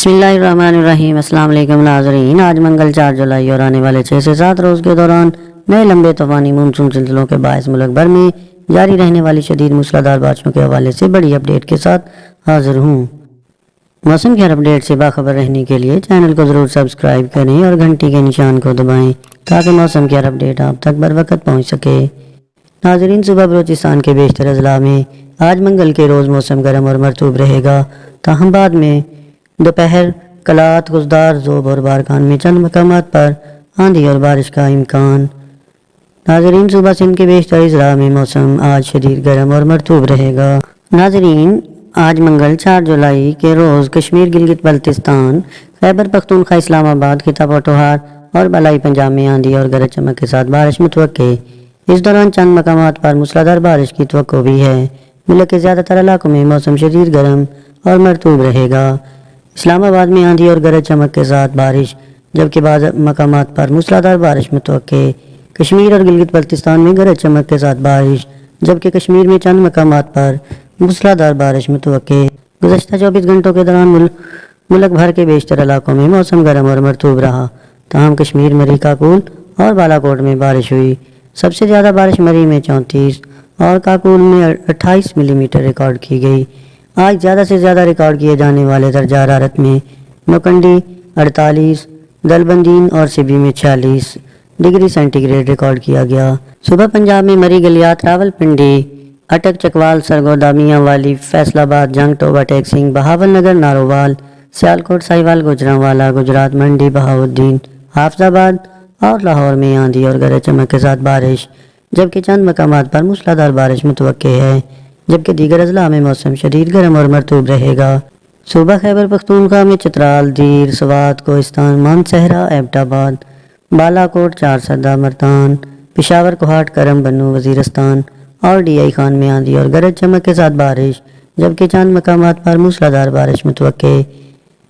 बिस्मिल्लाहिर्रहमानिर्रहीम। अस्सलाम वालेकुम नाज़रीन। आज मंगल 4 जुलाई और आने वाले 6 से 7 रोज़ के दौरान नए लंबे तूफ़ानी मानसून सिलसिलों के बायस मुल्क भर में जारी रहने वाली शदीद मूसलाधार बारिशों के हवाले से बड़ी अपडेट के साथ हाजिर हूँ। मौसम की हर अपडेट से बाखबर रहने के लिए चैनल को ज़रूर सब्सक्राइब करें और घंटी के निशान को दबाएँ ताकि मौसम की हर अपडेट आप तक बर वक़्त पहुँच सके। नाज़रीन, सुबह बलूचिस्तान के बेशतर अजला में आज मंगल के रोज़ मौसम गर्म और मरतूब रहेगा, ताहम बाद में दोपहर कलात गुजदार ज़ोब और बारकान में चंद मकामात पर आंधी और बारिश का इम्कान। नाज़रीन, सुबह सिंध के बेशतर अजला में मौसम आज शदीद गर्म और मरतूब रहेगा। नाज़रीन, आज मंगल 4 जुलाई के रोज़ कश्मीर, गिलगित बल्तिस्तान, खैबर पख्तूनख्वा, इस्लामाबाद, खिता पटोहार और बलाई पंजाब में आंधी और गरज चमक के साथ बारिश मुतवक्के। इस दौरान चंद मकामात पर मूसलाधार बारिश की तवक्को भी है। मुल्क के ज़्यादातर इलाकों में मौसम शदीद गर्म और मरतूब रहेगा। इस्लामाबाद में आंधी और गरज चमक के साथ बारिश, जबकि बाज़ मकामात पर मूसलाधार बारिश मुतवक्के। कश्मीर और गिलगित बल्तिस्तान में गरज चमक के साथ बारिश, जबकि कश्मीर में चंद मकामात पर मूसलाधार बारिश मुतवक्के। गुज़श्ता 24 घंटों के दौरान मुल्क भर के बेशतर इलाकों में मौसम गर्म और मरतूब रहा, ताहम कश्मीर में काकुल और बालाकोट में बारिश हुई। सबसे ज़्यादा बारिश मरी में 34 और काकुल में 28 मिलीमीटर रिकॉर्ड की गई। आज ज़्यादा से ज़्यादा रिकॉर्ड किए जाने वाले दर्जा हरारत में नौकंडी 48, दलबंदीन और सिबी में 46 डिग्री सेंटीग्रेड रिकॉर्ड किया गया। सुबह पंजाब में मरी गलियात, रावलपिंडी, अटक, चकवाल, सरगोदा, मियांवाली, फैसलाबाद, जंग, टोबा, टेक सिंह, बहावल नगर, नारोवाल, सियालकोट, साहिवाल, गुजरांवाला, गुजरात मंडी, बहाउद्दीन, हाफजाबाद और लाहौर में आंधी और गरज चमक के साथ बारिश, जबकि चंद मकामात पर मूसलाधार बारिश मुतवक्के है, जबकि दीगर अजला में मौसम शदीद गर्म और मरतूब रहेगा। सूबा खैबर पख्तूनख्वा में चित्राल, दीर, सवात, कोहिस्तान, मानसहरा, एबटाबाद, बालाकोट, चारसदा, मरतान, पिशावर, कोहाट, करम, बन्नू, वजीरस्तान और DI खान में आंधी और गरज चमक के साथ बारिश, जबकि चंद मकामात पर मूसलाधार बारिश मुतवक्के।